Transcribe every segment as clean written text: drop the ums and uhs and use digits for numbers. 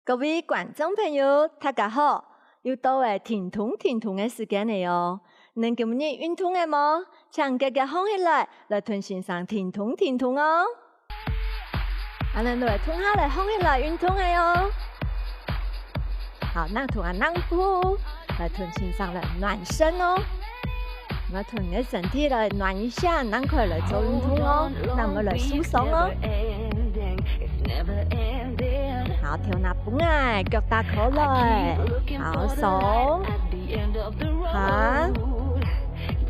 各位观众朋友，大家好！又到了停通的时间了哟。恁今日运动了吗？请大家放起来，来同欣赏停通哦。咱来同下来放起来运动的哟。好，那同南部来同欣赏来暖身哦。我同你的身体来暖一下，咱可以来做运动哦。那我们来舒松哦。好，跳那本来，腳打開來，好手，下，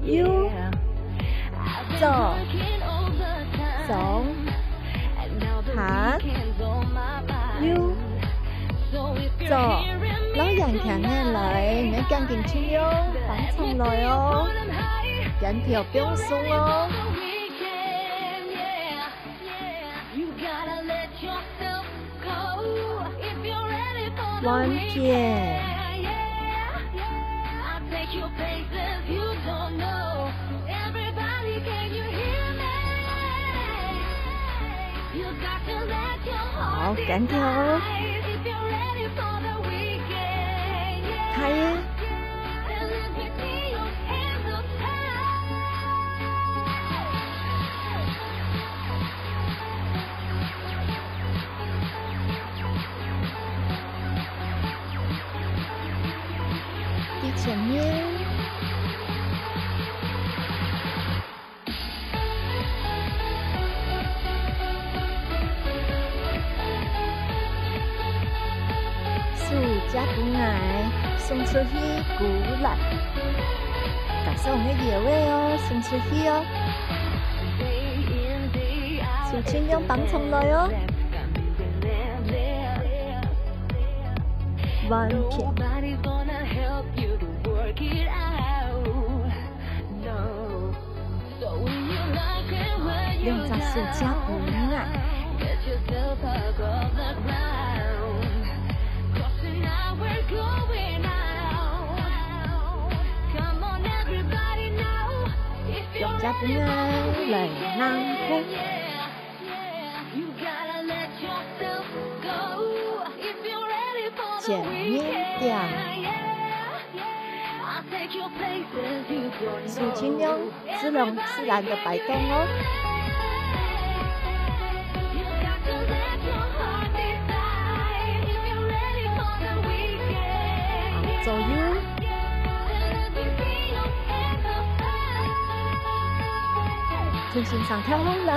右，左，手，下，右，左，攞人強嘅來，你跟緊前腰，放鬆來哦，人條不用鬆哦。弯片，好，跟跳，开。前面，手加不矮，送出去鼓来，感受我们的野味哦，送出去哦，手轻用绑冲来哦，弯片。用在手加不矮，用加不矮来南部，前面点，手轻用自然的摆动哦。左右，重新上跳上来，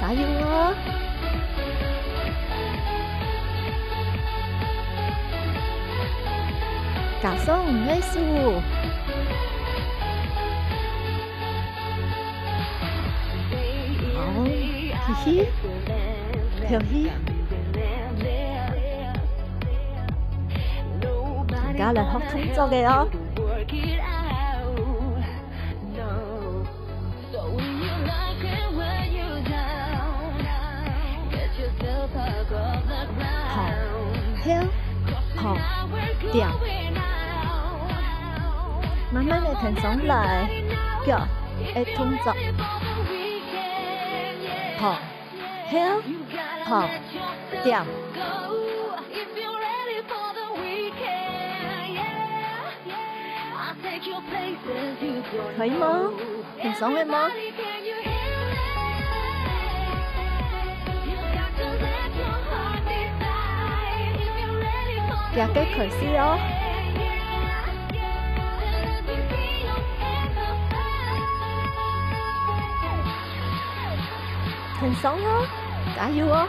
加油哦！加松的手，好，嘻，跳起，大家來學動作嘅哦。好，跳，好，掉。慢慢地停上來，腳一動作，旁跳旁掉，可以嗎？停上來嗎？腳嘅可惜哦。很爽哦，加油哦！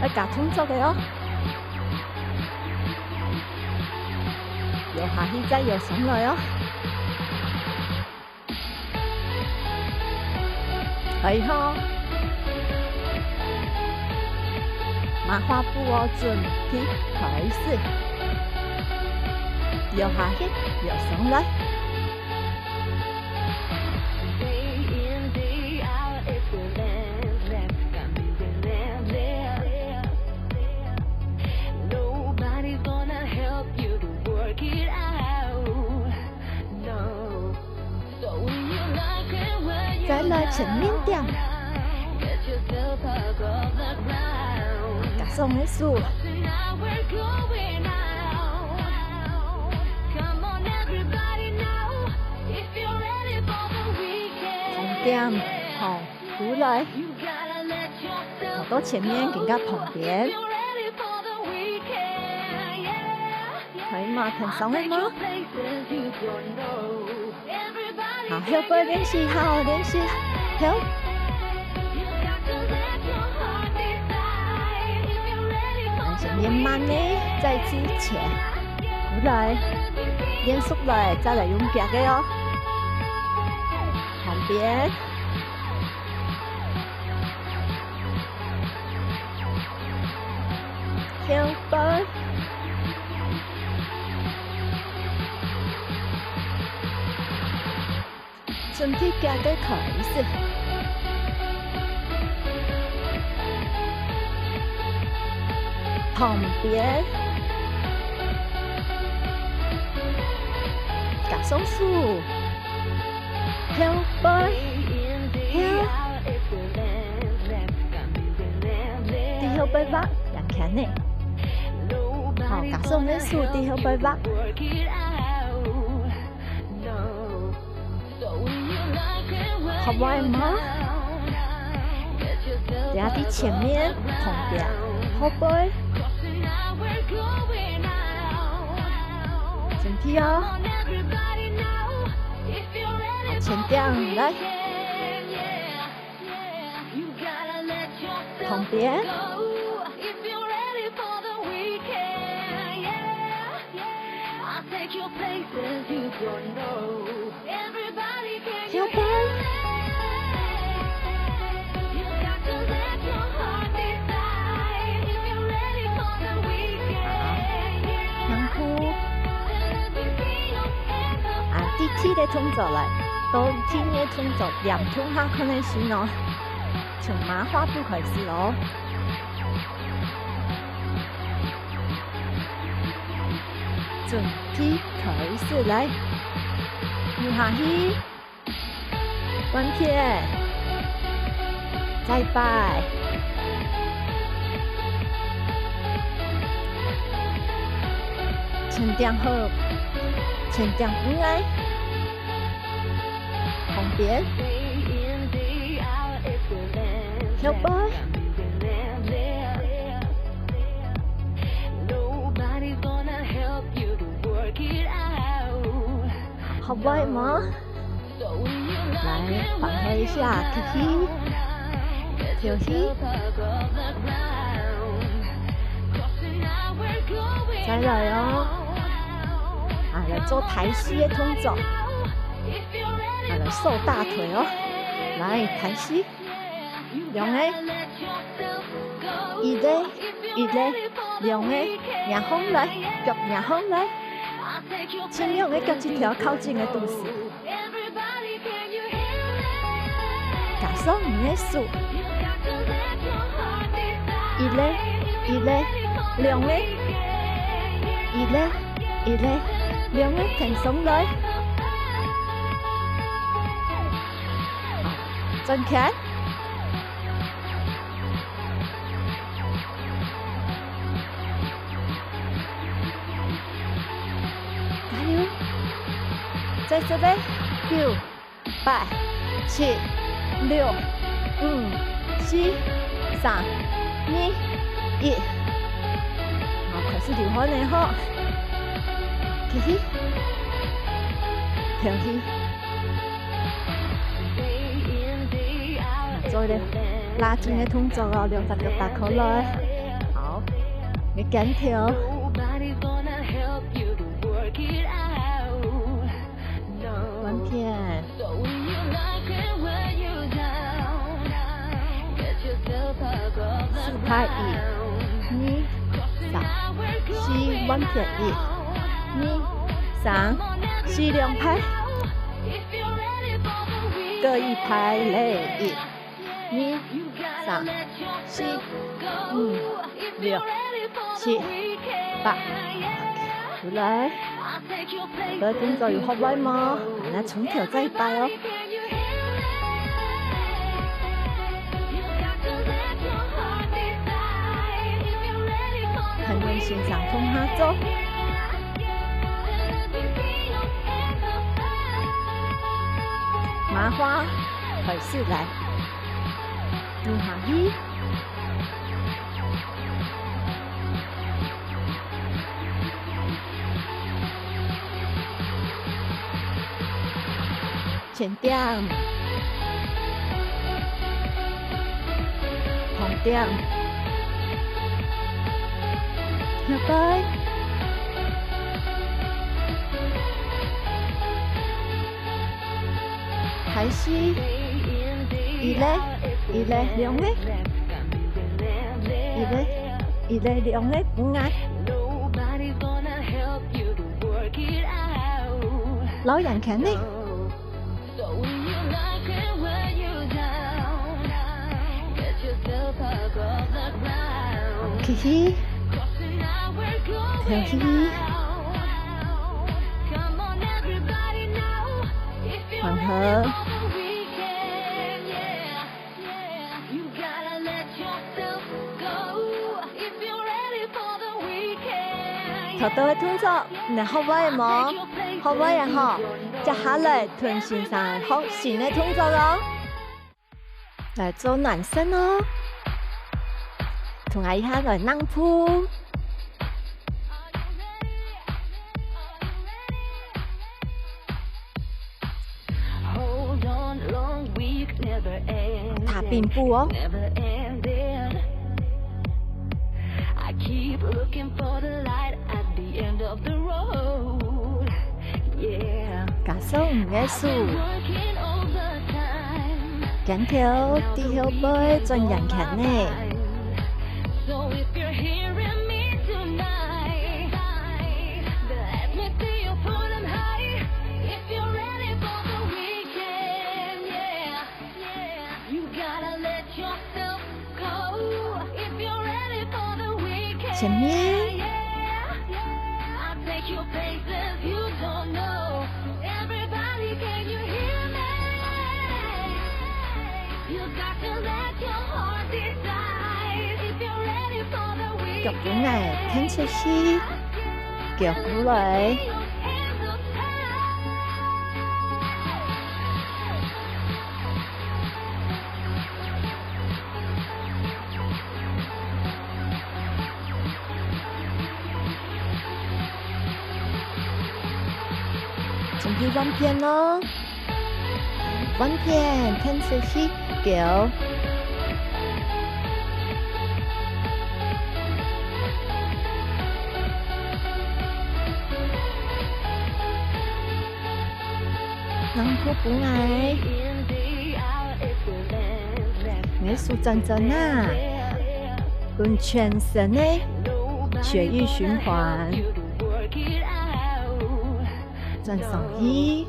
要加動作嘅哦，搖下去再搖上來哦，係呵，麻花布哦，準備開始，搖下去，搖上來。前面点，加上的数，红点，好，过来，跑到前面，更加旁边，可以吗？挺上的吗？好，后背练习，好好练习，好。前面慢呢，再之前，过来，练熟了，再来用夹的哦。旁边，后背。身体夹的可以是，旁边夹松树，后背，低后背挖，两看呢，好，夹松的树，低后背挖。好玩吗？等下在前面旁边，后背，身体哦，前点来，旁边，后背。第七的动作来，到天的动作2通下可能行哦，从麻花步开始哦。准体开始来，扭下去，弯撇，再摆，前点好，前点不来。旁边，后背，好歪吗？来，放开一下，跳起，再来哦，来做抬膝的动作。来瘦大腿哦，来抬膝，两个，一个，两个，两方来，脚两方来，尽量的脚趾条靠近的肚子，加上你的手，一个，两个，一个，两个挺松来。转开，加油！在这边，9、8、7、6、5、4、3、2、1，好，开始流汗了哈，起起，跳起。做的拉筋的动作哦，两只脚打开来，好，你跟跳，弯片，4拍1、2、3、4，弯片1、2、3、4，两拍，各一拍嘞1、2、3、4、5、6、7、8，出来，这动作有好玩吗？来，重跳再摆哦。线上通下走。麻花开始来，你下去，前点，后点，下摆。开始，一嘞，两嘞，一嘞，两嘞，不爱。老人看呢？嘻嘻，跳嘻嘻，缓和。头到的动作，你好玩冇？好玩呀吼！接下来臀线上好新的动作咯，来做暖身哦。同下一下来硬铺，踏并步哦。加速唔嘅数，紧条低后背转人看呢。前面。腳本嚟聽出師，腳鼓嚟，準備彎片咯，彎片聽出師，腳。硬鋪本嚟，藝術真真啊，跟全身的血液循環，轉上去，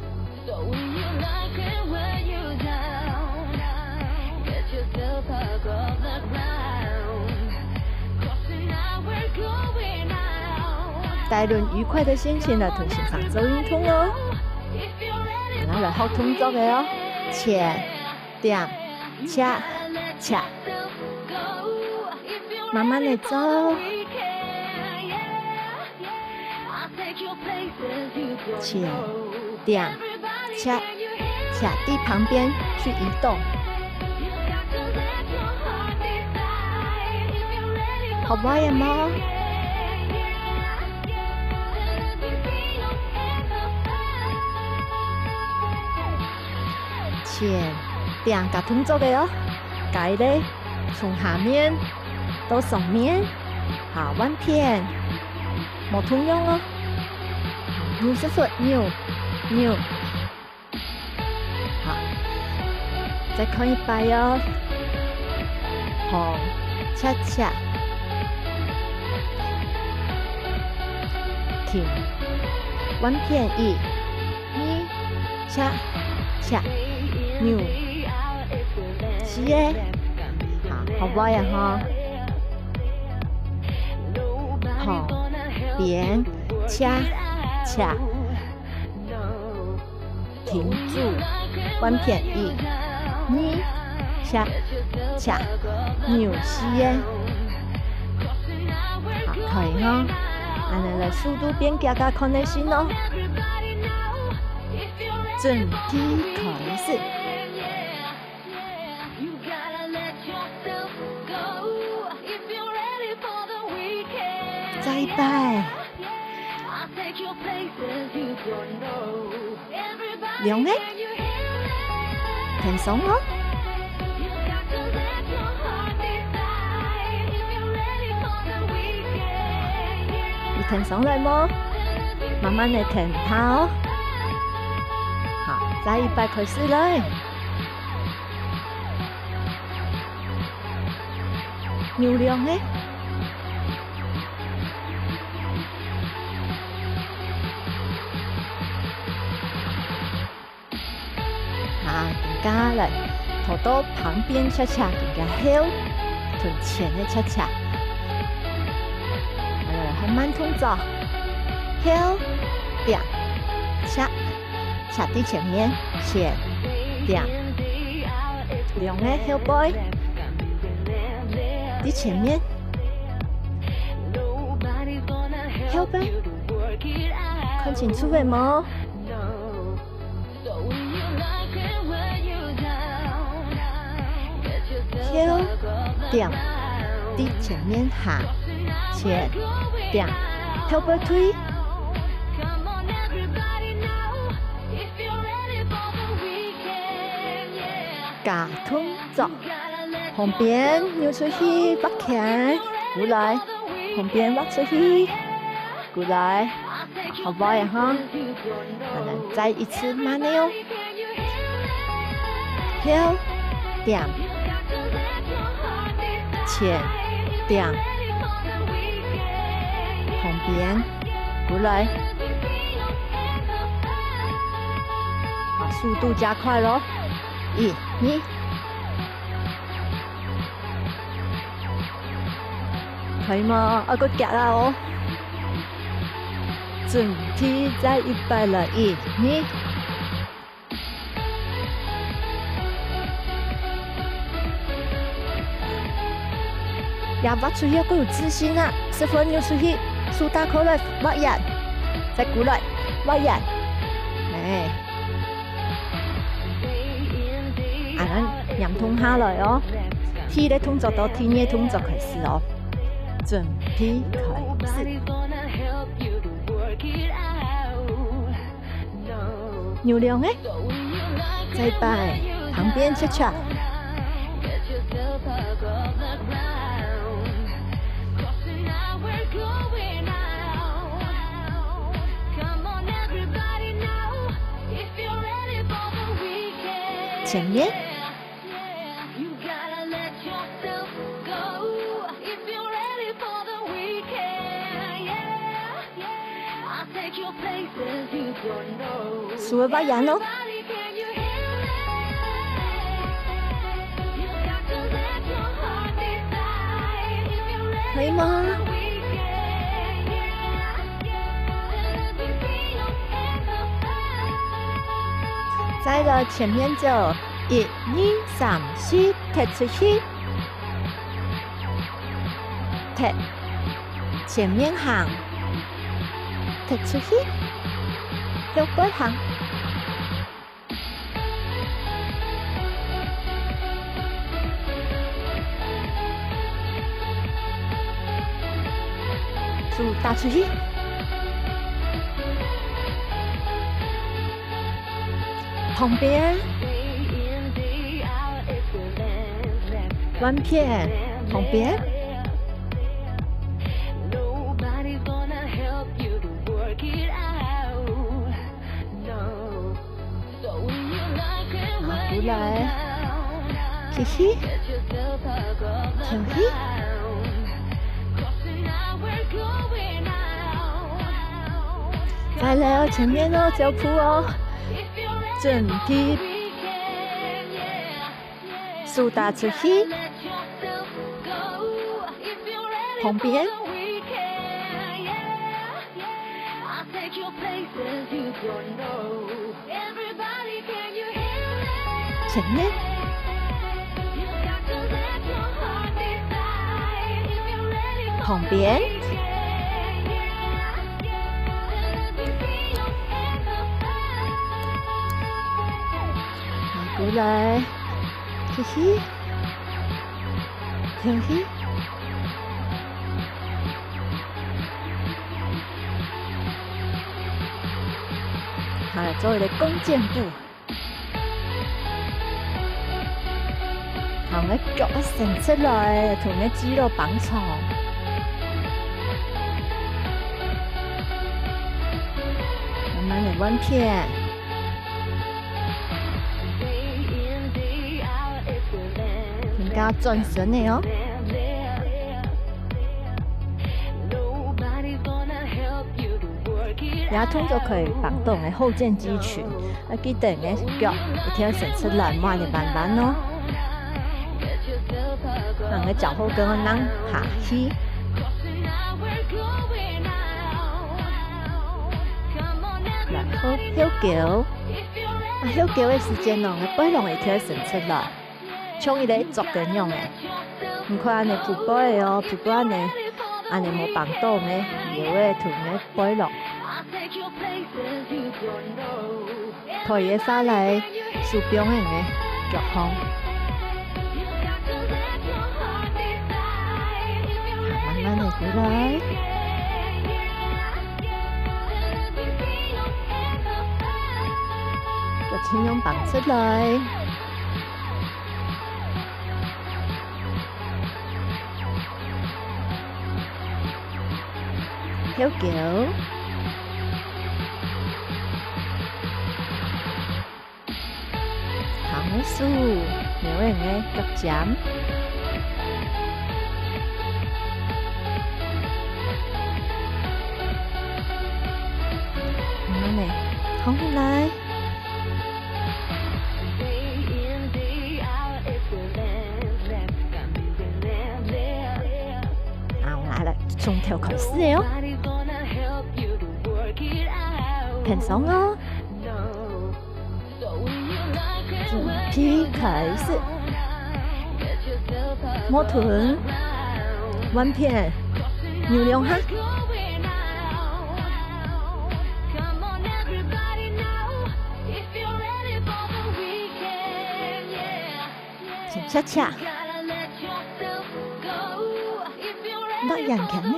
帶輪愉快的心情來同線上做運動哦。然後好動作嘅哦，前點恰恰，慢慢地走，前點恰恰地旁邊去移動，好玩呀嗎？前點個動作嘅哦，改咧從下面到上面，好彎片，冇通用哦。扭是說扭，好，再看一擺哦，好，恰恰，停，彎片一，恰恰。扭，是耶，好玩呀哈！好，点，恰恰，停住，弯片一，恰恰，扭是耶，好，腿哈，安尼来速度变加加看内心咯。准备开始，再摆，两个，轻松哦。你停上来么？慢慢的停它哦。好，再一摆开始来。牛两个。更加来，头到旁边恰恰更加后，臀前的恰恰，来很慢动作，后点恰恰在前面，前点两个后背在前面，后背看清楚了吗？后点在前面下，前点后背推，假动作，旁边扭出去，把钳过来，旁边挖出去，过来，好不好呀哈？再一次慢点哦，后点。前点旁边过来，把速度加快咯！一、二，可以吗？啊个夹啦哦！准备再一摆了，一、二。也挖出去，够有自信啊！十分扭出去，手打开来挖人，再过来挖人，哎，咱让通下来哦。T 的动作到 T 的动作开始哦，准备开始。扭两个，再摆旁边恰恰。前面，数把人咯，可以吗？再到前面走，一、二、三、四，踢出去，踢，前面行，踢出去，右背行，手打出去。旁边，弯片，旁边，过来，嘻嘻，跳起，再来哦，前面哦，脚蹼哦。准备，手打出去，旁边，前面，旁边，过来，嘿嘿，嘿嘿。好，来做一个弓箭步。好，我脚要伸出来，同个肌肉绑住。慢慢的弯片。更加转身的哦。牙痛就可以绑动的后肩肌群，记得你的脚一定要伸出来，慢的慢慢哦。让个脚后跟我让下去，然后休脚，休脚的时间哦，我背拢会跳伸出来，像伊个足跟样的，唔看安尼步步的哦，步步安尼无绑动的，摇的臀的背拢。可以发来手表型的脚风，慢慢的过来，就轻松绑出来，休脚。长数，牛人的脚尖，慢慢的放起来。好，来了，从头开始哦，轻松哦。准备开始，摸臀，弯片，扭两下，先恰恰，那眼看呢，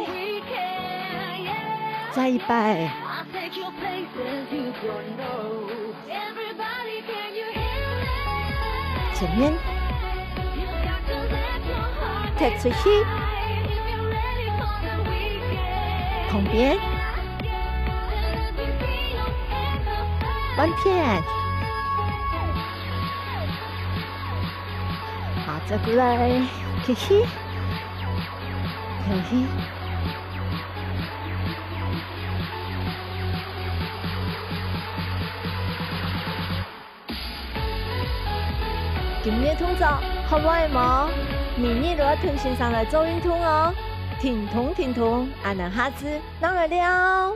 再一摆。前面踢出去，旁边弯片，好，再过来，嘿嘿，嘿嘿。今日通早，好不好嘛？明日都要屯先生来做运动哦，挺通挺通，俺能哈子，当然了。